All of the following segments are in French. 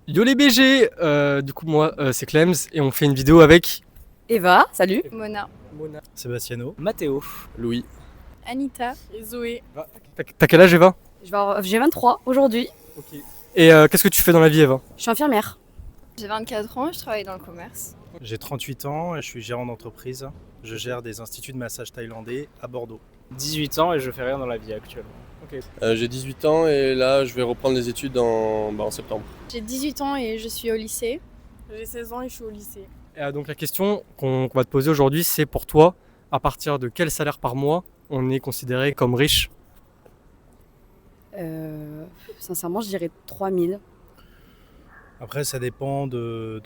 Yo les BG, du coup moi c'est Clems et on fait une vidéo avec Eva, salut. Mona, Mona. Sébastien, Mathéo, Louis. Anita et Zoé. T'as quel âge Eva? J'ai 23 aujourd'hui. Ok. Et qu'est-ce que tu fais dans la vie Eva? Je suis infirmière. J'ai 24 ans et je travaille dans le commerce. j'ai 38 ans et je suis gérant d'entreprise. Je gère des instituts de massage thaïlandais à Bordeaux. 18 ans et je fais rien dans la vie actuellement. J'ai 18 ans et là je vais reprendre les études en septembre. J'ai 18 ans et je suis au lycée. J'ai 16 ans et je suis au lycée. Et, donc la question qu'on va te poser aujourd'hui c'est pour toi, à partir de quel salaire par mois on est considéré comme riche? Sincèrement, je dirais 3000. Après, ça dépend de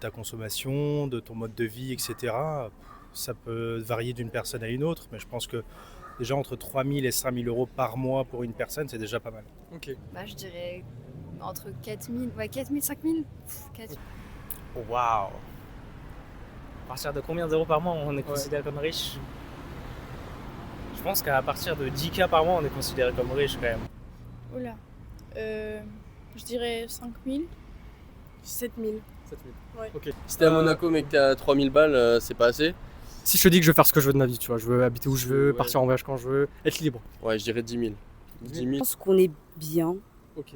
ta consommation, de ton mode de vie, etc. Ça peut varier d'une personne à une autre, mais je pense que déjà entre 3 000 et 5 000 euros par mois pour une personne, c'est déjà pas mal. Ok. Bah, je dirais entre 4 000, 5 000. 4 000. Waouh! À partir de combien d'euros par mois on est considéré comme riche? Je pense qu'à partir de 10K par mois on est considéré comme riche quand même. Oula. Je dirais 5 000. 7 000. 7000. Ouais. Ok. Si t'es à Monaco mais que t'es à 3000 balles, c'est pas assez? Si je te dis que je veux faire ce que je veux de ma vie, tu vois, je veux habiter où je veux, Ouais. partir en voyage quand je veux, être libre. Ouais, je dirais 10 000. 10 Je 000. pense qu'on est bien. Ok.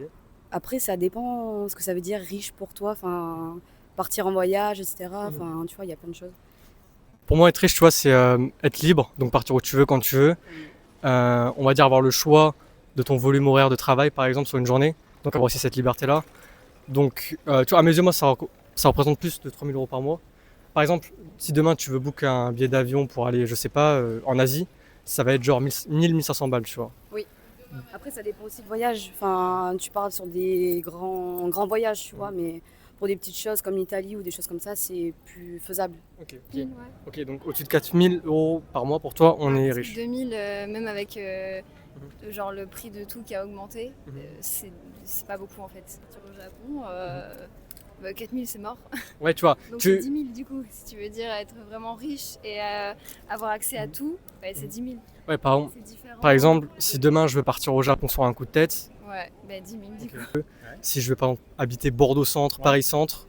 Après, ça dépend ce que ça veut dire riche pour toi. Enfin, partir en voyage, etc. Enfin, tu vois, il y a plein de choses. Pour moi être riche, tu vois, c'est être libre, donc partir où tu veux quand tu veux. On va dire avoir le choix de ton volume horaire de travail par exemple sur une journée, donc avoir aussi cette liberté là. Donc tu vois, à mes yeux moi ça représente plus de 3000 euros par mois. Par exemple, si demain tu veux booker un billet d'avion pour aller, je sais pas, en Asie, ça va être genre 1000-1500 balles, tu vois. Après, ça dépend aussi de voyage. Enfin, tu parles sur des grands voyages, tu vois, mais pour des petites choses comme l'Italie ou des choses comme ça, c'est plus faisable. Ok, Ouais. ok, donc au-dessus de 4000 euros par mois pour toi, on est riche. 2000, même avec genre le prix de tout qui a augmenté, c'est pas beaucoup en fait. Partir au Japon, 4 000 c'est mort. Ouais, tu vois, Donc c'est 10 000 du coup, si tu veux dire être vraiment riche et avoir accès à tout, bah, c'est 10 000. ouais, par C'est différent. exemple, si demain je veux partir au Japon sur un coup de tête, Ouais, bah 10 000 du coup. si je veux par exemple habiter Bordeaux centre, Ouais. Paris centre,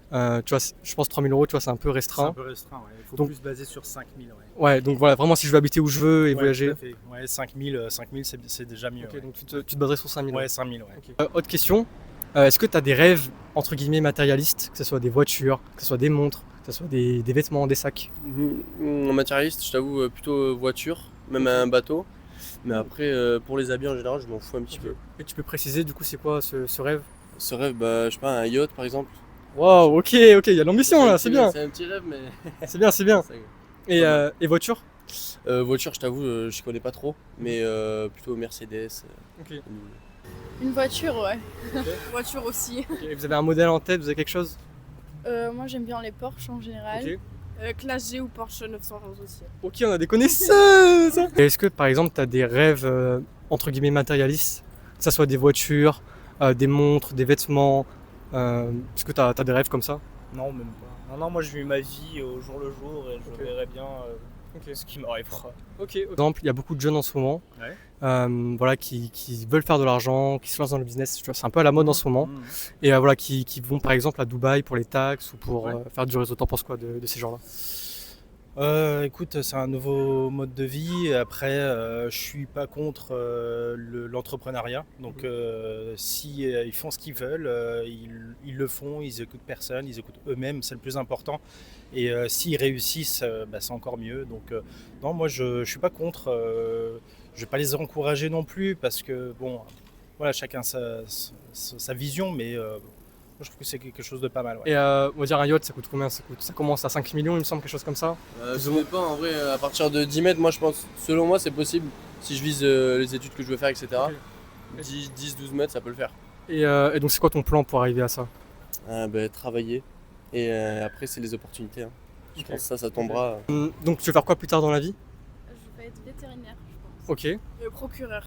tu vois, je pense 3000 euros, tu vois, c'est un peu C'est un restreint. peu restreint, ouais. Il faut Donc- plus se baser sur 5 000. Ouais. Ouais, donc voilà, vraiment si je veux habiter où je veux et Ouais, voyager. tout à fait. Ouais, 5 000, c'est déjà mieux. Ok, ouais. donc tu te baserais sur 5000 euros. Ouais, 5 000, ouais. Ok. Autre question, est-ce que tu as des rêves entre guillemets matérialistes, que ce soit des voitures, que ce soit des montres, que ce soit des vêtements, des sacs? En matérialiste, je t'avoue, plutôt voiture, même un bateau. Mais après, pour les habits en général, je m'en fous un petit peu. Et tu peux préciser du coup c'est quoi ce rêve? Ce rêve, bah, je sais pas, un yacht par exemple. Waouh, ok, il y a de l'ambition là, c'est bien, C'est un petit rêve, mais. c'est bien, c'est bien. Et voiture? Voiture, je t'avoue, je connais pas trop, mais plutôt Mercedes. Ok. Une voiture, ouais. Voiture aussi. Et vous avez un modèle en tête, vous avez quelque chose? Moi j'aime bien les Porsche en général. Ok. Classe G ou Porsche 911 aussi. Ok, on a des connaissances. Et est-ce que par exemple tu as des rêves entre guillemets matérialistes, que ce soit des voitures, des montres, des vêtements, est-ce que tu as des rêves comme ça? Non, même pas. Non, moi je vis ma vie au jour le jour et je verrai bien Ok. ce qui m'arrivera. Ok. Par exemple, il y a beaucoup de jeunes en ce moment, Ouais. voilà, qui veulent faire de l'argent, qui se lancent dans le business. Tu vois, c'est un peu à la mode en ce moment. Mmh. Et voilà, qui vont par exemple à Dubaï pour les taxes ou pour Ouais. faire du réseau. T'en penses quoi de ces gens-là? Écoute, c'est un nouveau mode de vie. Après, je suis pas contre l'entrepreneuriat. Donc, si ils font ce qu'ils veulent, ils le font. Ils écoutent personne, ils écoutent eux-mêmes. C'est le plus important. Et s'ils réussissent, bah, c'est encore mieux. Donc, non, moi, je suis pas contre. Je vais pas les encourager non plus parce que bon, voilà, chacun sa vision, mais moi, je trouve que c'est quelque chose de pas mal. Ouais. Et on va dire un yacht, ça coûte combien? Ça commence à 5 millions, il me semble, quelque chose comme ça. Ça dépend, en vrai, à partir de 10 mètres, moi je pense, selon moi, c'est possible. Si je vise les études que je veux faire, etc. Ok. 10-12 mètres, ça peut le faire. Et donc c'est quoi ton plan pour arriver à ça? Travailler. Et après, c'est les opportunités. Hein. Je pense que ça tombera. Donc tu veux faire quoi plus tard dans la vie? Je vais être vétérinaire, je pense. Ok. Procureur.